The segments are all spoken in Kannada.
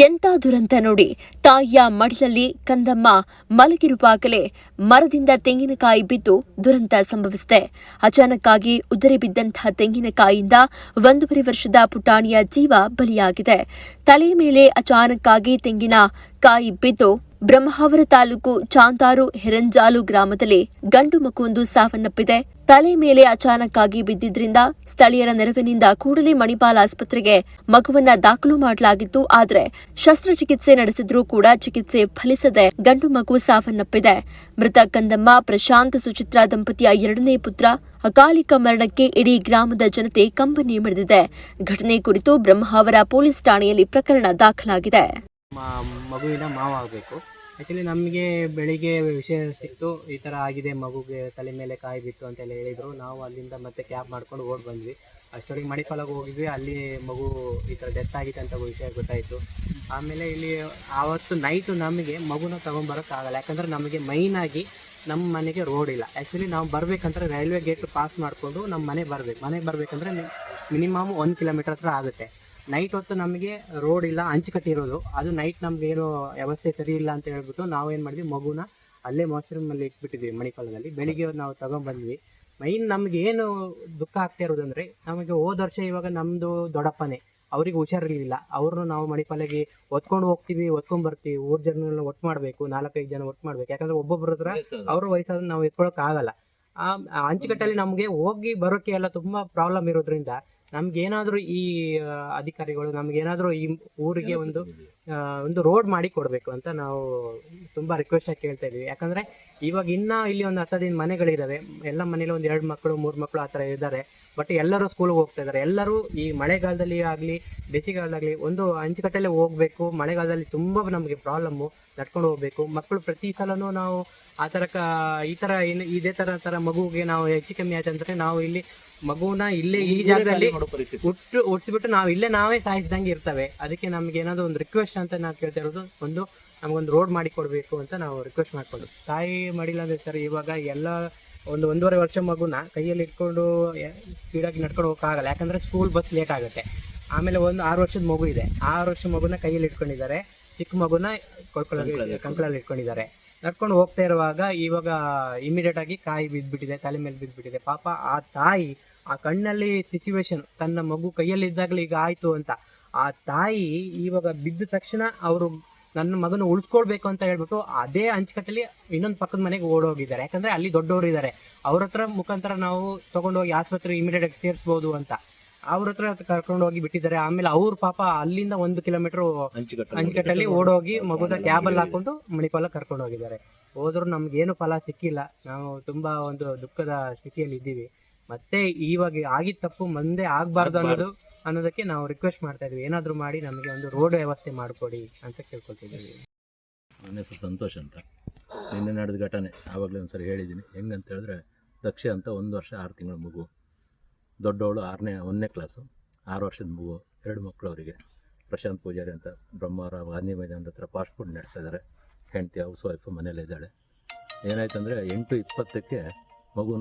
ಎಂಥ ದುರಂತ ನೋಡಿ. ತಾಯಿಯ ಮಡಿಲಲ್ಲಿ ಕಂದಮ್ಮ ಮಲಗಿರುವಾಗಲೇ ಮರದಿಂದ ತೆಂಗಿನಕಾಯಿ ಬಿದ್ದು ದುರಂತ ಸಂಭವಿಸಿದೆ. ಅಚಾನಕ್ಕಾಗಿ ಉದುರಿ ಬಿದ್ದಂತಹ ತೆಂಗಿನಕಾಯಿಯಿಂದ 1.5 ವರ್ಷದ ಪುಟಾಣಿಯ ಜೀವ ಬಲಿಯಾಗಿದೆ. ತಲೆ ಮೇಲೆ ಅಚಾನಕ್ಕಾಗಿ ತೆಂಗಿನ ಕಾಯಿ ಬಿದ್ದು ಬ್ರಹ್ಮಾವರ ತಾಲೂಕು ಚಾಂತಾರು ಹೆರಂಜಾಲು ಗ್ರಾಮದಲ್ಲಿ ಗಂಡು ಮಗುವೊಂದು ಸಾವನ್ನಪ್ಪಿದೆ. ತಲೆ ಮೇಲೆ ಅಚಾನಕ್ಕಾಗಿ ಬಿದ್ದಿದ್ರಿಂದ ಸ್ಥಳೀಯರ ನೆರವಿನಿಂದ ಕೂಡಲೇ ಮಣಿಪಾಲ್ ಆಸ್ಪತ್ರೆಗೆ ಮಗುವನ್ನ ದಾಖಲು ಮಾಡಲಾಗಿತ್ತು. ಆದರೆ ಶಸ್ತ್ರಚಿಕಿತ್ಸೆ ನಡೆಸಿದ್ರೂ ಕೂಡ ಚಿಕಿತ್ಸೆ ಫಲಿಸದೆ ಗಂಡು ಮಗು ಸಾವನ್ನಪ್ಪಿದೆ. ಮೃತ ಕಂದಮ್ಮ ಪ್ರಶಾಂತ್ ಸುಚಿತ್ರಾ ದಂಪತಿಯ 2ನೇ ಪುತ್ರ. ಅಕಾಲಿಕ ಮರಣಕ್ಕೆ ಇಡೀ ಗ್ರಾಮದ ಜನತೆ ಕಂಬನಿ ಮಿಡಿದಿದೆ. ಘಟನೆ ಕುರಿತು ಬ್ರಹ್ಮಾವರ ಪೊಲೀಸ್ ಠಾಣೆಯಲ್ಲಿ ಪ್ರಕರಣ ದಾಖಲಾಗಿದೆ. ಮಗುವಿನ ಮಾವ ಆಗಬೇಕು. ಆ್ಯಕ್ಚುಲಿ ನಮಗೆ ಬೆಳಿಗ್ಗೆ ವಿಷಯ ಸಿಕ್ತು, ಈ ಥರ ಆಗಿದೆ, ಮಗುಗೆ ತಲೆ ಮೇಲೆ ಕಾಯಿ ಬಿತ್ತು ಅಂತೆಲ್ಲ ಹೇಳಿದರು. ನಾವು ಅಲ್ಲಿಂದ ಮತ್ತೆ ಕ್ಯಾಬ್ ಮಾಡ್ಕೊಂಡು ಓಡಿ ಬಂದ್ವಿ. ಅಷ್ಟೊತ್ತಿಗೆ ಮಣಿಪಾಲಕ್ಕೆ ಹೋಗಿದ್ವಿ. ಅಲ್ಲಿ ಮಗು ಈ ಥರ ಡೆತ್ ಆಗಿತ್ತು ಅಂತ ವಿಷಯ ಗೊತ್ತಾಯಿತು. ಆಮೇಲೆ ಇಲ್ಲಿ ಆವತ್ತು ನೈಟು ನಮಗೆ ಮಗುನ ತೊಗೊಂಬರೋಕ್ಕಾಗಲ್ಲ. ಯಾಕಂದರೆ ನಮಗೆ ಮೈನಾಗಿ ನಮ್ಮ ಮನೆಗೆ ರೋಡ್ ಇಲ್ಲ. ಆ್ಯಕ್ಚುಲಿ ನಾವು ಬರಬೇಕಂದ್ರೆ ರೈಲ್ವೆ ಗೇಟ್ ಪಾಸ್ ಮಾಡಿಕೊಂಡು ನಮ್ಮ ಮನೆಗೆ ಬರಬೇಕಂದ್ರೆ ಮಿನಿಮಮ್ 1 ಕಿಲೋಮೀಟರ್ ಹತ್ರ ಆಗುತ್ತೆ. ನೈಟ್ ಹೊತ್ತು ನಮಗೆ ರೋಡ್ ಇಲ್ಲ, ಹಂಚಿಕಟ್ಟಿರೋದು. ಅದು ನೈಟ್ ನಮಗೇನು ವ್ಯವಸ್ಥೆ ಸರಿ ಇಲ್ಲ ಅಂತ ಹೇಳ್ಬಿಟ್ಟು ನಾವೇನು ಮಾಡಿದ್ವಿ, ಮಗುನ ಅಲ್ಲೇ ವಾಶ್ರೂಮಲ್ಲಿ ಇಟ್ಬಿಟ್ಟಿದ್ವಿ ಮಣಿಪಾಲದಲ್ಲಿ. ಬೆಳಿಗ್ಗೆ ನಾವು ತಗೊಂಡ್ಬಂದ್ವಿ. ಮೈನ್ ನಮ್ಗೆ ಏನು ದುಃಖ ಆಗ್ತಾ ಇರೋದಂದರೆ, ನಮಗೆ ಹೋದ ವರ್ಷ ಇವಾಗ ನಮ್ಮದು ದೊಡ್ಡಪ್ಪನೇ, ಅವ್ರಿಗೆ ಹುಷಾರಿರಲಿಲ್ಲ. ಅವ್ರನ್ನ ನಾವು ಮಣಿಪಾಲಿಗೆ ಹೊತ್ಕೊಂಡು ಹೋಗ್ತೀವಿ, ಹೊತ್ಕೊಂಡು ಬರ್ತೀವಿ. ಊರ ಜನರನ್ನ ಒಟ್ಟು ಮಾಡಬೇಕು, 4-5 ಜನ ಒಟ್ಟು ಮಾಡಬೇಕು. ಯಾಕಂದರೆ ಒಬ್ಬೊಬ್ಬರ ಹತ್ರ ಅವ್ರ ವಯಸ್ಸಾದ್ರೆ ನಾವು ಎತ್ಕೊಳ್ಳೋಕ್ಕಾಗಲ್ಲ. ಆ ಹಂಚಿಕಟ್ಟಲ್ಲಿ ನಮಗೆ ಹೋಗಿ ಬರೋಕ್ಕೆ ಎಲ್ಲ ತುಂಬ ಪ್ರಾಬ್ಲಮ್ ಇರೋದ್ರಿಂದ ನಮ್ಗೇನಾದರೂ ಈ ಅಧಿಕಾರಿಗಳು ನಮಗೇನಾದರೂ ಈ ಊರಿಗೆ ಒಂದು ರೋಡ್ ಮಾಡಿ ಕೊಡಬೇಕು ಅಂತ ನಾವು ತುಂಬ ರಿಕ್ವೆಸ್ಟಾಗಿ ಕೇಳ್ತಾ ಇದ್ವಿ. ಯಾಕಂದರೆ ಇವಾಗ ಇನ್ನೂ ಇಲ್ಲಿ ಒಂದು 10 ಮನೆಗಳಿದ್ದಾವೆ. ಎಲ್ಲ ಮನೇಲಿ ಒಂದು 2 ಮಕ್ಕಳು 3 ಮಕ್ಕಳು ಆ ಥರ ಇದ್ದಾರೆ. ಬಟ್ ಎಲ್ಲರೂ ಸ್ಕೂಲ್ಗೆ ಹೋಗ್ತಾ ಇದ್ದಾರೆ. ಎಲ್ಲರೂ ಈ ಮಳೆಗಾಲದಲ್ಲಿ ಆಗಲಿ ಬೇಸಿಗೆಗಾಲದಾಗಲಿ ಒಂದು ಹಂಚಿಕಟ್ಟಲ್ಲೇ ಹೋಗಬೇಕು. ಮಳೆಗಾಲದಲ್ಲಿ ತುಂಬ ನಮಗೆ ಪ್ರಾಬ್ಲಮ್ಮು, ನಡ್ಕೊಂಡು ಹೋಗಬೇಕು. ಮಕ್ಕಳು ಪ್ರತಿ ಸಲನೂ ನಾವು ಆ ಥರ ಈ ಥರ ಇದೇ ಥರ ಮಗುವಿಗೆ ನಾವು ಹೆಚ್ಚು ಕಮ್ಮಿ ಆಯ್ತು ಅಂದರೆ ನಾವು ಇಲ್ಲಿ ಮಗುನ ಇಲ್ಲೇ ಈ ಜಾಗದಲ್ಲಿ ಹುಟ್ಟಿಸ್ಬಿಟ್ಟು ನಾವೇ ಸಾಯಿಸಿದಂಗೆ ಇರ್ತವೆ. ಅದಕ್ಕೆ ನಮ್ಗೆ ಏನಾದರೂ ಒಂದು ರಿಕ್ವೆಸ್ಟ್ ಅಂತ ನಾವು ಕೇಳ್ತಾ ಇರೋದು, ನಮಗೊಂದು ರೋಡ್ ಮಾಡಿ ಕೊಡಬೇಕು ಅಂತ ನಾವು ರಿಕ್ವೆಸ್ಟ್ ಮಾಡ್ಕೊಂಡು. ತಾಯಿ ಮಾಡಿಲ್ಲ ಅಂದರೆ ಸರ್, ಇವಾಗ ಎಲ್ಲ 1.5 ವರ್ಷ ಮಗುನ ಕೈಯಲ್ಲಿ ಇಟ್ಕೊಂಡು ಸ್ಪೀಡಾಗಿ ನಡ್ಕೊಂಡು ಹೋಗೋಕ್ಕಾಗಲ್ಲ. ಯಾಕಂದರೆ ಸ್ಕೂಲ್ ಬಸ್ ಲೇಟ್ ಆಗುತ್ತೆ. ಆಮೇಲೆ ಒಂದು 6 ವರ್ಷದ ಮಗು ಇದೆ. 6 ವರ್ಷ ಮಗುನ ಕೈಯಲ್ಲಿ ಇಟ್ಕೊಂಡಿದ್ದಾರೆ. ಚಿಕ್ಕ ಮಗುನ ಕಂಕಳಲ್ಲಿ ಇಟ್ಕೊಂಡಿದ್ದಾರೆ. ನಡ್ಕೊಂಡು ಹೋಗ್ತಾ ಇರುವಾಗ ಇವಾಗ ಇಮಿಡಿಯೇಟಾಗಿ ಕಾಯಿ ಬಿದ್ದುಬಿಟ್ಟಿದೆ, ತಲೆ ಮೇಲೆ ಬಿದ್ದುಬಿಟ್ಟಿದೆ. ಪಾಪ ಆ ತಾಯಿ ಆ ಕಣ್ಣಲ್ಲಿ ಸಿಚುವೇಶನ್, ತನ್ನ ಮಗು ಕೈಯಲ್ಲಿದ್ದಾಗಲೇ ಈಗ ಆಯಿತು ಅಂತ. ಆ ತಾಯಿ ಇವಾಗ ಬಿದ್ದ ತಕ್ಷಣ ಅವರು ನನ್ನ ಮಗನ ಉಳಿಸ್ಕೊಳ್ಬೇಕು ಅಂತ ಹೇಳ್ಬಿಟ್ಟು ಅದೇ ಹಂಚಿಕಟ್ಟಲ್ಲಿ ಇನ್ನೊಂದು ಪಕ್ಕದ ಮನೆಗೆ ಓಡೋಗಿದ್ದಾರೆ. ಯಾಕಂದರೆ ಅಲ್ಲಿ ದೊಡ್ಡವರು ಇದ್ದಾರೆ. ಅವ್ರ ಹತ್ರ ಮುಖಾಂತರ ನಾವು ತೊಗೊಂಡೋಗಿ ಆಸ್ಪತ್ರೆಗೆ ಇಮಿಡಿಯೇಟಾಗಿ ಸೇರಿಸ್ಬೋದು ಅಂತ ಅವ್ರ ಹತ್ರ ಕರ್ಕೊಂಡು ಹೋಗಿ ಬಿಟ್ಟಿದ್ದಾರೆ. ಆಮೇಲೆ ಅವ್ರ ಪಾಪ ಅಲ್ಲಿಂದ 1 ಕಿಲೋಮೀಟರ್ ಹಂಚಿಕಟ್ಟಲ್ಲಿ ಓಡೋಗಿ ಮಗುದ ಕ್ಯಾಬಲ್ಲಿ ಹಾಕೊಂಡು ಮಣಿಪಾಲಕ್ಕೆ ಕರ್ಕೊಂಡು ಹೋಗಿದ್ದಾರೆ. ಹೋದ್ರು ನಮ್ಗೇನು ಫಲ ಸಿಕ್ಕಿಲ್ಲ. ನಾವು ತುಂಬಾ ಒಂದು ದುಃಖದ ಸ್ಥಿತಿಯಲ್ಲಿ ಇದ್ದೀವಿ. ಮತ್ತೆ ಇವಾಗ ಆಗಿದ್ದ ತಪ್ಪು ಮುಂದೆ ಆಗಬಾರ್ದು ಅನ್ನೋದಕ್ಕೆ ನಾವು ರಿಕ್ವೆಸ್ಟ್ ಮಾಡ್ತಾ ಇದ್ವಿ. ಏನಾದರೂ ಮಾಡಿ ನಮಗೆ ಒಂದು ರೋಡ್ ವ್ಯವಸ್ಥೆ ಮಾಡಿಕೊಡಿ ಅಂತ ಕೇಳ್ಕೊತಿದ್ದೀವಿ. ನನ್ನ ಹೆಸರು ಸಂತೋಷ್ ಅಂತ. ನಿನ್ನೆ ನಡೆದ ಘಟನೆ ಆವಾಗಲೇ ಒಂದ್ಸರಿ ಹೇಳಿದ್ದೀನಿ. ಹೆಂಗಂತ ಹೇಳಿದ್ರೆ, ದಕ್ಷ ಅಂತ 1 ವರ್ಷ 6 ತಿಂಗಳ ಮಗು, ದೊಡ್ಡವಳು 1ನೇ ಕ್ಲಾಸು, 6 ವರ್ಷದ ಮಗು, 2 ಮಕ್ಕಳು ಅವರಿಗೆ. ಪ್ರಶಾಂತ್ ಪೂಜಾರಿ ಅಂತ ಬ್ರಹ್ಮಾವರ ಗಾಂಧಿ ಮೈದಾನದ ಹತ್ರ ಫಾಸ್ಟ್ ಫುಡ್ ನಡೆಸ್ತಿದ್ದಾರೆ. ಹೆಂಡತಿ ಹೌಸ್ ವೈಫು ಮನೇಲಿ ಇದ್ದಾಳೆ. ಏನಾಯ್ತಂದರೆ 8:20ಕ್ಕೆ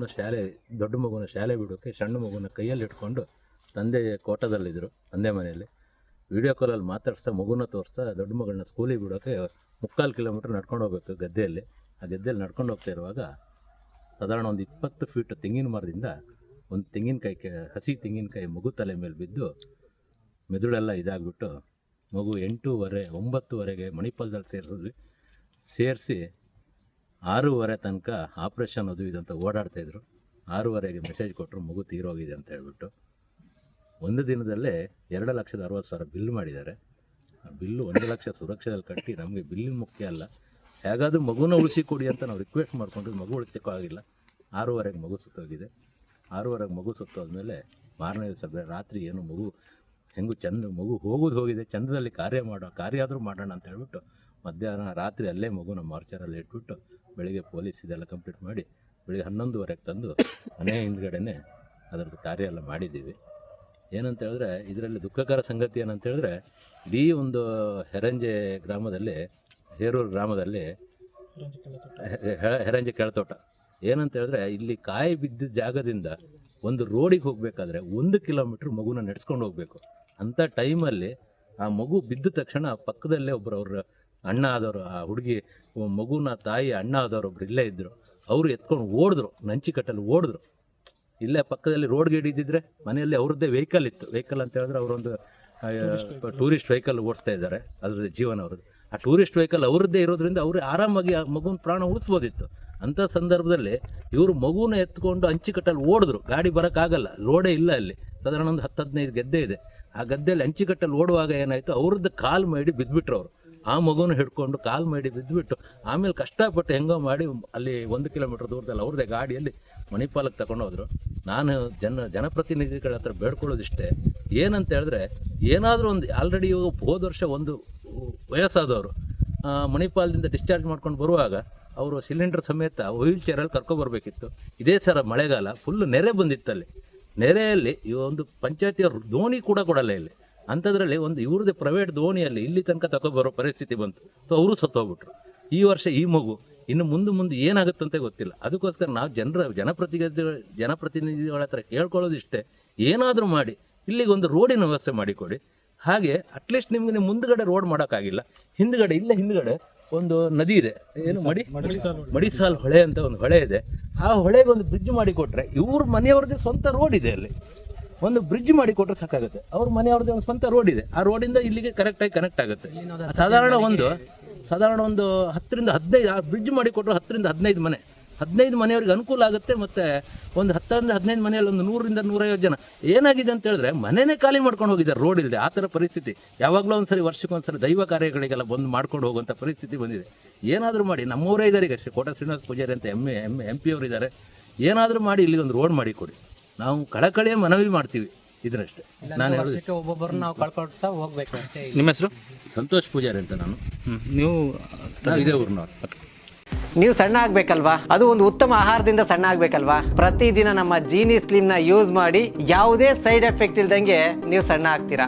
ದೊಡ್ಡ ಮಗುನ ಶಾಲೆ ಬಿಡೋಕ್ಕೆ ಸಣ್ಣ ಮಗುನ ಕೈಯಲ್ಲಿ ಇಟ್ಕೊಂಡು ತಂದೆ ಕೋಟದಲ್ಲಿದ್ದರು, ತಂದೆ ಮನೆಯಲ್ಲಿ. ವೀಡಿಯೋ ಕಾಲಲ್ಲಿ ಮಾತಾಡಿಸ್ತಾ ಮಗುನ ತೋರಿಸ್ತಾ ದೊಡ್ಡ ಮಗಳನ್ನ ಸ್ಕೂಲಿಗೆ ಬಿಡೋಕ್ಕೆ 3/4 ಕಿಲೋಮೀಟ್ರ್ ನಡ್ಕೊಂಡು ಹೋಗ್ಬೇಕು ಗದ್ದೆಯಲ್ಲಿ. ಆ ಗದ್ದೆಯಲ್ಲಿ ನಡ್ಕೊಂಡು ಹೋಗ್ತಾ ಇರುವಾಗ ಸಾಧಾರಣ ಒಂದು 20 ಫೀಟ್ ತೆಂಗಿನ ಮರದಿಂದ ಒಂದು ತೆಂಗಿನಕಾಯಿ, ಹಸಿ ತೆಂಗಿನಕಾಯಿ ಮಗು ತಲೆ ಮೇಲೆ ಬಿದ್ದು ಮೆದುಳೆಲ್ಲ ಇದಾಗ್ಬಿಟ್ಟು ಮಗು 8:30-9ವರೆಗೆ ಮಣಿಪಾಲದಲ್ಲಿ ಸೇರಿಸಿ 6:30 ತನಕ ಆಪ್ರೇಷನ್ ಅದು ಇದಂತ ಓಡಾಡ್ತಾಯಿದ್ರು. 6:30ಗೆ ಮೆಸೇಜ್ ಕೊಟ್ಟರು ಮಗು ತೀರೋಗಿದೆ ಅಂತ ಹೇಳ್ಬಿಟ್ಟು. ಒಂದು ದಿನದಲ್ಲೇ 2,60,000 ಬಿಲ್ ಮಾಡಿದ್ದಾರೆ. ಆ ಬಿಲ್ಲು 1 ಲಕ್ಷ ಸುರಕ್ಷೆಯಲ್ಲಿ ಕಟ್ಟಿ, ನಮಗೆ ಬಿಲ್ಲಿನ ಮುಖ್ಯ ಅಲ್ಲ, ಹೇಗಾದರೂ ಮಗುನ ಉಳಿಸಿ ಕೊಡಿ ಅಂತ ನಾವು ರಿಕ್ವೆಸ್ಟ್ ಮಾಡಿಕೊಂಡು ಮಗು ಉಳಿಸೋಕ್ಕೂ ಆಗಿಲ್ಲ. 6:30ಗೆ ಮಗು ಸುತ್ತೋಗಿದೆ. 6:30ಗೆ ಮಗು ಸುತ್ತೋದ್ಮೇಲೆ ಮಾರನೇ ದಿವಸ ರಾತ್ರಿ ಏನು ಮಗು ಮಗು ಹೋಗಿದೆ, ಚಂದ್ರದಲ್ಲಿ ಕಾರ್ಯ ಆದರೂ ಮಾಡೋಣ ಅಂತ ಹೇಳ್ಬಿಟ್ಟು ಮಧ್ಯಾಹ್ನ ರಾತ್ರಿ ಅಲ್ಲೇ ಮಗುನ ಮಾರ್ಚರಲ್ಲಿ ಇಟ್ಬಿಟ್ಟು ಬೆಳಿಗ್ಗೆ ಪೊಲೀಸ್ ಇದೆಲ್ಲ ಕಂಪ್ಲೀಟ್ ಮಾಡಿ ಬೆಳಿಗ್ಗೆ 11:30ಕ್ಕೆ ತಂದು ಮನೆ ಹಿಂದ್ಗಡೆನೇ ಅದರದ್ದು ಕಾರ್ಯ ಎಲ್ಲ ಮಾಡಿದ್ದೀವಿ. ಏನಂತ ಹೇಳಿದ್ರೆ, ಇದರಲ್ಲಿ ದುಃಖಕರ ಸಂಗತಿ ಏನಂತ ಹೇಳಿದ್ರೆ, ಇಡೀ ಒಂದು ಹೇರೂರು ಗ್ರಾಮದಲ್ಲಿ ಹೆರಂಜೆ ಕೆಳತೋಟ ಏನಂತ ಹೇಳಿದ್ರೆ, ಇಲ್ಲಿ ಕಾಯಿ ಬಿದ್ದ ಜಾಗದಿಂದ ಒಂದು ರೋಡಿಗೆ ಹೋಗಬೇಕಾದ್ರೆ 1 ಕಿಲೋಮೀಟ್ರ್ ಮಗುನ ನಡೆಸ್ಕೊಂಡು ಹೋಗಬೇಕು. ಅಂಥ ಟೈಮಲ್ಲಿ ಆ ಮಗು ಬಿದ್ದ ತಕ್ಷಣ ಪಕ್ಕದಲ್ಲೇ ಒಬ್ಬರು ಅವ್ರ ಅಣ್ಣ ಆದವರು, ಆ ಹುಡುಗಿ ಮಗುನ ತಾಯಿ ಅಣ್ಣ ಆದವರು ಒಬ್ರು ಇಲ್ಲೇ ಇದ್ದರು. ಅವರು ಎತ್ಕೊಂಡು ಓಡಿದ್ರು, ನಂಚಿಕಟ್ಟಲ್ಲಿ ಓಡಿದ್ರು. ಇಲ್ಲೇ ಪಕ್ಕದಲ್ಲಿ ರೋಡ್ ಗೇಟ್ ಇದ್ದಿದ್ರೆ ಮನೆಯಲ್ಲಿ ಅವ್ರದ್ದೇ ವೆಹಿಕಲ್ ಇತ್ತು. ವೆಹಿಕಲ್ ಅಂತ ಹೇಳಿದ್ರೆ ಅವರೊಂದು ಟೂರಿಸ್ಟ್ ವೆಹಿಕಲ್ ಓಡಿಸ್ತಾ ಇದ್ದಾರೆ, ಅದ್ರದ್ದು ಜೀವನ ಅವ್ರದ್ದು. ಆ ಟೂರಿಸ್ಟ್ ವೆಹಿಕಲ್ ಅವ್ರದ್ದೇ ಇರೋದ್ರಿಂದ ಅವರು ಆರಾಮಾಗಿ ಆ ಮಗುನ ಪ್ರಾಣ ಉಳಿಸ್ಬೋದಿತ್ತು. ಅಂಥ ಸಂದರ್ಭದಲ್ಲಿ ಇವರು ಮಗುನ ಎತ್ಕೊಂಡು ಅಂಚಿಕಟ್ಟಲ್ಲಿ ಓಡಿದ್ರು. ಗಾಡಿ ಬರೋಕ್ಕಾಗಲ್ಲ, ರೋಡೇ ಇಲ್ಲ ಅಲ್ಲಿ. ಸಾಧಾರಣ ಒಂದು 10-15 ಗದ್ದೆ ಇದೆ. ಆ ಗದ್ದೆಯಲ್ಲಿ ಅಂಚಿಕಟ್ಟಲ್ಲಿ ಓಡುವಾಗ ಏನಾಯಿತು, ಅವ್ರದ್ದು ಕಾಲು ಮಾಡಿ ಬಿದ್ದುಬಿಟ್ರು ಅವರು. ಆ ಮಗುನ ಹಿಡ್ಕೊಂಡು ಕಾಲು ಮಾಡಿ ಬಿದ್ದುಬಿಟ್ಟು ಆಮೇಲೆ ಕಷ್ಟಪಟ್ಟು ಹೆಂಗೋ ಮಾಡಿ ಅಲ್ಲಿ 1 ಕಿಲೋಮೀಟ್ರ್ ದೂರದಲ್ಲಿ ಅವ್ರದ್ದೇ ಗಾಡಿಯಲ್ಲಿ ಮಣಿಪಾಲಕ್ಕೆ ತಗೊಂಡೋದ್ರು. ನಾನು ಜನಪ್ರತಿನಿಧಿಗಳ ಹತ್ರ ಬೇಡ್ಕೊಳ್ಳೋದಿಷ್ಟೇ, ಏನಂತ ಹೇಳಿದ್ರೆ ಏನಾದರೂ ಒಂದು ಆಲ್ರೆಡಿ ಹೋದ ವರ್ಷ ಒಂದು ವಯಸ್ಸಾದವರು ಮಣಿಪಾಲದಿಂದ ಡಿಸ್ಚಾರ್ಜ್ ಮಾಡ್ಕೊಂಡು ಬರುವಾಗ ಅವರು ಸಿಲಿಂಡರ್ ಸಮೇತ ವೀಲ್ ಚೇರಲ್ಲಿ ಕರ್ಕೊಬರ್ಬೇಕಿತ್ತು. ಇದೇ ಸರ ಮಳೆಗಾಲ, ಫುಲ್ಲು ನೆರೆ ಬಂದಿತ್ತಲ್ಲಿ. ನೆರೆಯಲ್ಲಿ ಈ ಒಂದು ಪಂಚಾಯತಿಯವ್ರ ದೋಣಿ ಕೂಡ ಕೊಡಲ್ಲ ಇಲ್ಲಿ. ಅಂಥದ್ರಲ್ಲಿ ಒಂದು ಇವ್ರದ್ದೇ ಪ್ರೈವೇಟ್ ದೋಣಿಯಲ್ಲಿ ಇಲ್ಲಿ ತನಕ ತಗೊಬರೋ ಪರಿಸ್ಥಿತಿ ಬಂತು. ಸೊ ಅವರು ಸತ್ತೋಗ್ಬಿಟ್ರು. ಈ ವರ್ಷ ಈ ಮಗು ಇನ್ನು ಮುಂದೆ ಏನಾಗುತ್ತಂತ ಗೊತ್ತಿಲ್ಲ. ಅದಕ್ಕೋಸ್ಕರ ನಾವು ಜನಪ್ರತಿನಿಧಿಗಳ ಹತ್ರ ಕೇಳ್ಕೊಳ್ಳೋದಿಷ್ಟೇ, ಏನಾದರೂ ಮಾಡಿ ಇಲ್ಲಿಗೆ ಒಂದು ರೋಡಿನ ವ್ಯವಸ್ಥೆ ಮಾಡಿಕೊಡಿ. ಹಾಗೆ ಅಟ್ಲೀಸ್ಟ್ ನಿಮ್ಗೆ ಮುಂದ್ಗಡೆ ರೋಡ್ ಮಾಡೋಕ್ಕಾಗಿಲ್ಲ, ಹಿಂದ್ಗಡೆ ಒಂದು ನದಿ ಇದೆ, ಏನು ಮಡಿಸಾಲ್ ಹೊಳೆ ಅಂತ ಒಂದು ಹೊಳೆ ಇದೆ. ಆ ಹೊಳೆಗೆ ಒಂದು ಬ್ರಿಡ್ಜ್ ಮಾಡಿಕೊಟ್ರೆ, ಇವ್ರ ಮನೆಯವ್ರದ್ದೇ ಸ್ವಂತ ರೋಡ್ ಇದೆ, ಅಲ್ಲಿ ಒಂದು ಬ್ರಿಡ್ಜ್ ಮಾಡಿಕೊಟ್ರೆ ಸಾಕಾಗುತ್ತೆ. ಅವ್ರ ಮನೆಯವ್ರದ್ದೇ ಒಂದು ಸ್ವಂತ ರೋಡ್ ಇದೆ, ಆ ರೋಡಿಂದ ಇಲ್ಲಿಗೆ ಕರೆಕ್ಟಾಗಿ ಕನೆಕ್ಟ್ ಆಗುತ್ತೆ. ಸಾಧಾರಣ ಒಂದು 10ರಿಂದ 15 ಆ ಬ್ರಿಡ್ಜ್ ಮಾಡಿಕೊಟ್ರೆ 10ರಿಂದ 15 ಮನೆಯವ್ರಿಗೆ ಅನುಕೂಲ ಆಗುತ್ತೆ. ಮತ್ತು ಒಂದು 10ರಿಂದ 15 ಮನೆಯಲ್ಲಿ ಒಂದು 100ರಿಂದ 150 ಜನ. ಏನಾಗಿದೆ ಅಂತ ಹೇಳಿದ್ರೆ ಮನೆಯೇ ಖಾಲಿ ಮಾಡ್ಕೊಂಡು ಹೋಗಿದ್ದಾರೆ, ರೋಡ್ ಇಲ್ಲದೆ. ಆ ಥರ ಪರಿಸ್ಥಿತಿ ಯಾವಾಗಲೂ ಒಂದ್ಸರಿ, ವರ್ಷಕ್ಕೊಂದ್ಸರಿ ದೈವ ಕಾರ್ಯಗಳಿಗೆಲ್ಲ ಬಂದು ಮಾಡ್ಕೊಂಡು ಹೋಗುವಂಥ ಪರಿಸ್ಥಿತಿ ಬಂದಿದೆ. ಏನಾದರೂ ಮಾಡಿ, ನಮ್ಮವರೇ ಇದ್ದಾರೆ ಈಗ, ಕೋಟ ಶ್ರೀನಿವಾಸ ಪೂಜಾರಿ ಅಂತ MP ಅವರು ಇದ್ದಾರೆ, ಏನಾದರೂ ಮಾಡಿ ಇಲ್ಲಿಗೆ ಒಂದು ರೋಡ್ ಮಾಡಿಕೊಡಿ. ನಾವು ಕಳಕಳಿಯ ಮನವಿ ಮಾಡ್ತೀವಿ, ಇದರಷ್ಟೇ. ನಾನು ವರ್ಷಕ್ಕೆ ಒಬ್ಬೊಬ್ಬರನ್ನ ನಾವು ಕಳ್ಕೊಳ್ತಾ ಹೋಗ್ಬೇಕು ಅಷ್ಟೇ. ನಿಮ್ಮ ಹೆಸರು? ಸಂತೋಷ್ ಪೂಜಾರಿ ಅಂತ. ನೀವು ಇದೇ ಊರಿನವ್ರು. ನೀವು ಸಣ್ಣ ಆಗ್ಬೇಕಲ್ವಾ? ಅದು ಒಂದು ಉತ್ತಮ ಆಹಾರದಿಂದ ಸಣ್ಣ ಆಗ್ಬೇಕಲ್ವಾ? ಪ್ರತಿದಿನ ನಮ್ಮ ಜೀನಿ ಸ್ಲಿಮ್ನ ಯೂಸ್ ಮಾಡಿ ಯಾವುದೇ ಸೈಡ್ ಎಫೆಕ್ಟ್ ಇಲ್ದಂಗೆ ನೀವು ಸಣ್ಣ ಆಗ್ತೀರಾ.